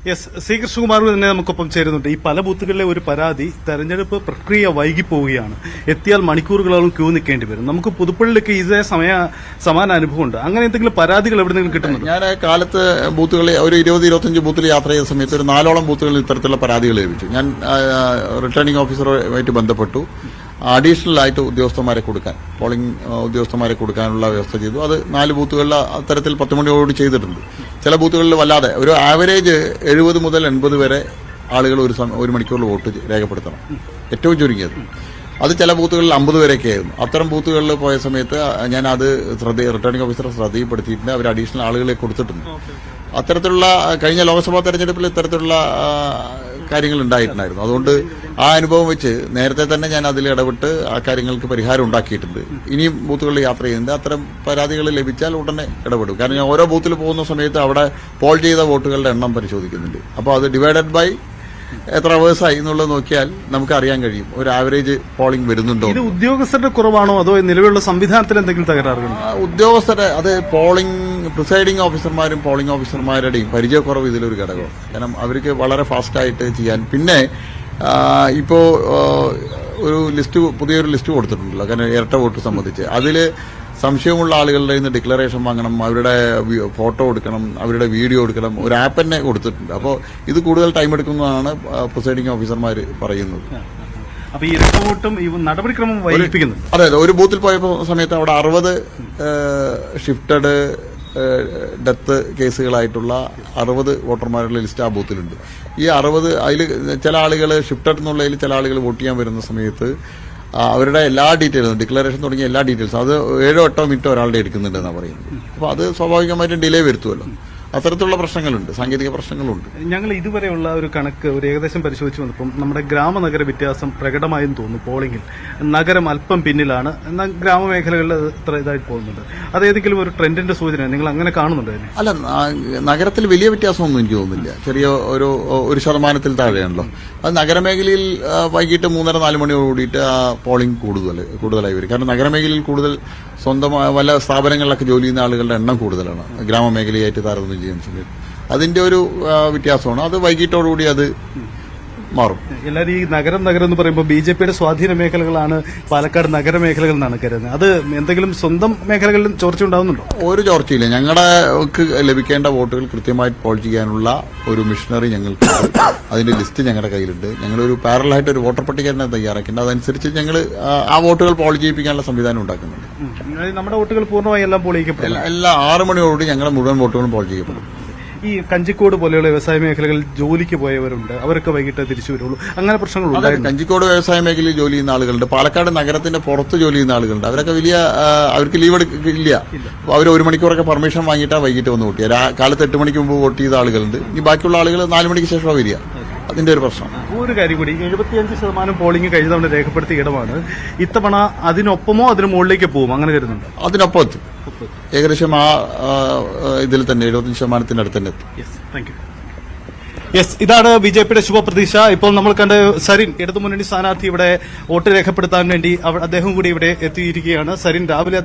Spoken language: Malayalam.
യെസ്, സി കൃഷ്ണകുമാർ തന്നെ നമുക്കൊപ്പം ചേരുന്നുണ്ട്. ഈ പല ബൂത്തുകളിലെ ഒരു പരാതി, തെരഞ്ഞെടുപ്പ് പ്രക്രിയ വൈകിപ്പോവുകയാണ്, എത്തിയാൽ മണിക്കൂറുകളോളം ക്യൂ നിൽക്കേണ്ടി വരും. നമുക്ക് പുതുപ്പള്ളിയിലേക്ക് ഇതേ സമാന അനുഭവമുണ്ട്. അങ്ങനെ എന്തെങ്കിലും പരാതികൾ എവിടെയെങ്കിലും കിട്ടുന്നുണ്ട്? ഞാൻ കാലത്ത് ബൂത്തുകളിൽ ഒരു 20-25 ബൂത്തിൽ യാത്ര ചെയ്ത സമയത്ത് ഒരു 4ഓളം ബൂത്തുകളിൽ ഇത്തരത്തിലുള്ള പരാതികൾ ലഭിച്ചു. ഞാൻ റിട്ടേണിംഗ് ഓഫീസറുമായിട്ട് ബന്ധപ്പെട്ടു. അഡീഷണൽ ആയിട്ട് ഉദ്യോഗസ്ഥന്മാരെ കൊടുക്കാൻ, പോളിംഗ് ഉദ്യോഗസ്ഥന്മാരെ കൊടുക്കാനുള്ള വ്യവസ്ഥ ചെയ്തു. അത് 4 ബൂത്തുകളിൽ അത്തരത്തിൽ 10 മണിയോട് ചെയ്തിട്ടുണ്ട്. ചില ബൂത്തുകളിൽ വല്ലാതെ ഒരു ആവറേജ് 70 മുതൽ 80 വരെ ആളുകൾ ഒരു മണിക്കൂറിൽ വോട്ട് രേഖപ്പെടുത്തണം, ഏറ്റവും ചുരുങ്ങിയത്. അത് ചില ബൂത്തുകളിൽ 50 വരെയൊക്കെ ആയിരുന്നു. അത്തരം ബൂത്തുകളിൽ പോയ സമയത്ത് ഞാൻ അത് റിട്ടേണിംഗ് ഓഫീസറെ ശ്രദ്ധയിൽപ്പെടുത്തിയിട്ടുണ്ട്. അവർ അഡീഷണൽ ആളുകളെ കൊടുത്തിട്ടുണ്ട്. അത്തരത്തിലുള്ള കഴിഞ്ഞ ലോക്സഭാ തെരഞ്ഞെടുപ്പിൽ ഇത്തരത്തിലുള്ള കാര്യങ്ങൾ ഉണ്ടായിട്ടുണ്ടായിരുന്നു. അതുകൊണ്ട് ആ അനുഭവം വെച്ച് നേരത്തെ തന്നെ ഞാൻ അതിൽ ഇടപെട്ട് ആ കാര്യങ്ങൾക്ക് പരിഹാരം ഉണ്ടാക്കിയിട്ടുണ്ട്. ഇനിയും ബൂത്തുകളിൽ യാത്ര ചെയ്യുന്നുണ്ട്. അത്തരം പരാതികൾ ലഭിച്ചാൽ ഉടനെ ഇടപെടും. കാരണം ഞാൻ ഓരോ ബൂത്തിൽ പോകുന്ന സമയത്ത് അവിടെ പോൾ ചെയ്ത വോട്ടുകളുടെ എണ്ണം പരിശോധിക്കുന്നുണ്ട്. അപ്പോൾ അത് ഡിവൈഡഡ് ബൈ എത്ര അവേഴ്സായി എന്നുള്ളത് നോക്കിയാൽ നമുക്ക് അറിയാൻ കഴിയും ഒരു ആവറേജ് പോളിംഗ് വരുന്നുണ്ടോ. ഇത് ഉദ്യോഗസ്ഥരുടെ കുറവാണോ അതോ നിലവിലുള്ള സംവിധാനത്തിൽ എന്തെങ്കിലും തകരാറുകളോ? ഉദ്യോഗസ്ഥരുടെ അത് പ്രിസൈഡിംഗ് ഓഫീസർമാരും പോളിംഗ് ഓഫീസർമാരുടെയും പരിചയക്കുറവ് ഇതിലൊരു ഘടകം. കാരണം അവർക്ക് വളരെ ഫാസ്റ്റായിട്ട് ചെയ്യാൻ. പിന്നെ ഇപ്പോ പുതിയൊരു ലിസ്റ്റ് കൊടുത്തിട്ടുണ്ടല്ലോ, കാരണം ഇരട്ട വോട്ട് സംബന്ധിച്ച്. അതിൽ സംശയമുള്ള ആളുകളുടെ നിന്ന് ഡിക്ലറേഷൻ വാങ്ങണം, അവരുടെ ഫോട്ടോ എടുക്കണം, അവരുടെ വീഡിയോ എടുക്കണം. ഒരു ആപ്പ് തന്നെ കൊടുത്തിട്ടുണ്ട്. അപ്പോൾ ഇത് കൂടുതൽ ടൈം എടുക്കുന്നതാണ് പ്രിസൈഡിംഗ് ഓഫീസർമാർ പറയുന്നത്. അപ്പൊ ഈ ഇരട്ട വോട്ടും ഈ നടപടിക്രമം വൈകിപ്പിക്കുന്നു. അതെ, ഒരു ബൂത്തിൽ പോയ സമയത്ത് അവിടെ 60 ഷിഫ്റ്റഡ് ഡെത്ത് കേസുകളായിട്ടുള്ള 60 വോട്ടർമാരുടെ ലിസ്റ്റ് ആ ബൂത്തിലുണ്ട്. ഈ 60 അതിൽ ചില ആളുകൾ ഷിഫ്റ്റഡ് എന്നുള്ളതിൽ ചില ആളുകൾ വോട്ട് ചെയ്യാൻ വരുന്ന സമയത്ത് അവരുടെ എല്ലാ ഡീറ്റെയിൽസും, ഡിക്ലറേഷൻ തുടങ്ങിയ എല്ലാ ഡീറ്റെയിൽസും അത് 7-8 മിനിറ്റ് ഒരാളുടെ എടുക്കുന്നുണ്ടെന്നാണ് പറയുന്നത്. അപ്പോൾ അത് സ്വാഭാവികമായിട്ടും ഡിലേ വരുത്തുമല്ലോ. അത്തരത്തിലുള്ള പ്രശ്നങ്ങളുണ്ട്, സാങ്കേതിക പ്രശ്നങ്ങളുണ്ട്. ഞങ്ങൾ ഇതുവരെയുള്ള ഒരു കണക്ക് ഒരു ഏകദേശം പരിശോധിച്ച് വന്നപ്പം നമ്മുടെ ഗ്രാമനഗര വ്യത്യാസം പ്രകടമായും തോന്നുന്നു. പോളിംഗിൽ നഗരം അല്പം പിന്നിലാണ്, എന്നാൽ ഗ്രാമമേഖലകളിൽ ഇത്ര ഇതായിട്ട് പോകുന്നുണ്ട്. അതേതെങ്കിലും ഒരു ട്രെൻഡിന്റെ സൂചന നിങ്ങൾ അങ്ങനെ കാണുന്നുണ്ട്? അല്ല, നഗരത്തിൽ വലിയ വ്യത്യാസമൊന്നും എനിക്ക് തോന്നുന്നില്ല. ചെറിയ ഒരു ശതമാനത്തിൽ താഴെയാണല്ലോ. അത് നഗരമേഖലയിൽ വൈകിട്ട് 3:30-4 മണിയോട് കൂടിയിട്ട് പോളിംഗ് കൂടുതലായി വരും. കാരണം നഗരമേഖലയിൽ കൂടുതൽ സ്വന്തമായ വല്ല സ്ഥാപനങ്ങളിലൊക്കെ ജോലി ചെയ്യുന്ന ആളുകളുടെ എണ്ണം കൂടുതലാണ് ഗ്രാമമേഖലയായിട്ട് താരതമ്യം ചെയ്യുന്ന സമയത്ത്. അതിന്റെ ഒരു വ്യത്യാസമാണ്. അത് വൈകിട്ടോടുകൂടി അത് മാറും. എല്ലാവരും ഈ നഗരം എന്ന് പറയുമ്പോൾ BJPയുടെ സ്വാധീന മേഖലകളാണ് പാലക്കാട് നഗരമേഖലകൾ എന്നാണ് കരുതുന്നത്. അത് എന്തെങ്കിലും സ്വന്തം മേഖലകളിലും ചോർച്ച ഉണ്ടാവുന്നുണ്ടോ? ഒരു ചോർച്ചയില്ല. ഞങ്ങൾക്ക് ലഭിക്കേണ്ട വോട്ടുകൾ കൃത്യമായി പോൾ ചെയ്യാനുള്ള ഒരു മിഷനറി ഞങ്ങൾക്ക്, അതിന്റെ ലിസ്റ്റ് ഞങ്ങളുടെ കയ്യിലുണ്ട്. ഞങ്ങളൊരു പാരലായിട്ട് ഒരു വോട്ടർ പട്ടിക തന്നെ തയ്യാറാക്കിയിട്ടുണ്ട്. അതനുസരിച്ച് ഞങ്ങൾ ആ വോട്ടുകൾ പോൾ ചെയ്യിപ്പിക്കാനുള്ള സംവിധാനം ഉണ്ടാക്കുന്നുണ്ട്. നമ്മുടെ വോട്ടുകൾ പൂർണ്ണമായി എല്ലാം പോൾ ചെയ്യപ്പെടും. എല്ലാ 6 മണിയോടുകൂടി ഞങ്ങളുടെ മുഴുവൻ വോട്ടുകളും പോൾ ചെയ്യപ്പെടും. ഈ കഞ്ചിക്കോട് പോലെയുള്ള വ്യവസായ മേഖലകളിൽ ജോലിക്ക് പോയവരുണ്ട്, അവരൊക്കെ വൈകിട്ട് തിരിച്ചു വരുള്ളൂ. അങ്ങനെ പ്രശ്നങ്ങളുണ്ട്. കഞ്ചിക്കോട് വ്യവസായ മേഖലയിൽ ജോലി ചെയ്യുന്ന ആളുകളുണ്ട്, പാലക്കാട് നഗരത്തിന്റെ പുറത്ത് ജോലി ചെയ്യുന്ന ആളുകളുണ്ട്. അവരൊക്കെ അവർക്ക് ലീവ് എടുക്കില്ല. അവർ 1 മണിക്കൂറൊക്കെ പെർമിഷൻ വാങ്ങിയിട്ടാണ് വൈകിട്ട് വന്ന് വോട്ട് ചെയ്യുക. കാലത്ത് 8 മണിക്ക് മുമ്പ് വോട്ട് ചെയ്ത ആളുകളുണ്ട്. ഇനി ബാക്കിയുള്ള ആളുകൾ 4 മണിക്ക് ശേഷമാണ് വരിക. അതിന്റെ ഒരു പ്രശ്നം. ഒരു കാര്യം കൂടി, 75% പോളിംഗ് കഴിഞ്ഞ തവണ രേഖപ്പെടുത്തിയ ഇടമാണ്. ഇത്തവണ അതിനൊപ്പമോ അതിന് മുകളിലേക്ക് പോകും അങ്ങനെ കരുതുന്നുണ്ട്? അതിനൊപ്പം എത്തും. ഏകദേശം ഇതിൽ തന്നെ 75% അടുത്ത് തന്നെ എത്തും. യെസ്, ഇതാണ് BJPയുടെ ശുഭപ്രതീക്ഷ. ഇപ്പോൾ നമ്മൾ കണ്ട സരിൻ, ഇടതുമുന്നണി സ്ഥാനാർത്ഥി, ഇവിടെ വോട്ട് രേഖപ്പെടുത്താൻ വേണ്ടി അദ്ദേഹം കൂടി ഇവിടെ എത്തിയിരിക്കുകയാണ്. സരിൻ രാവിലെ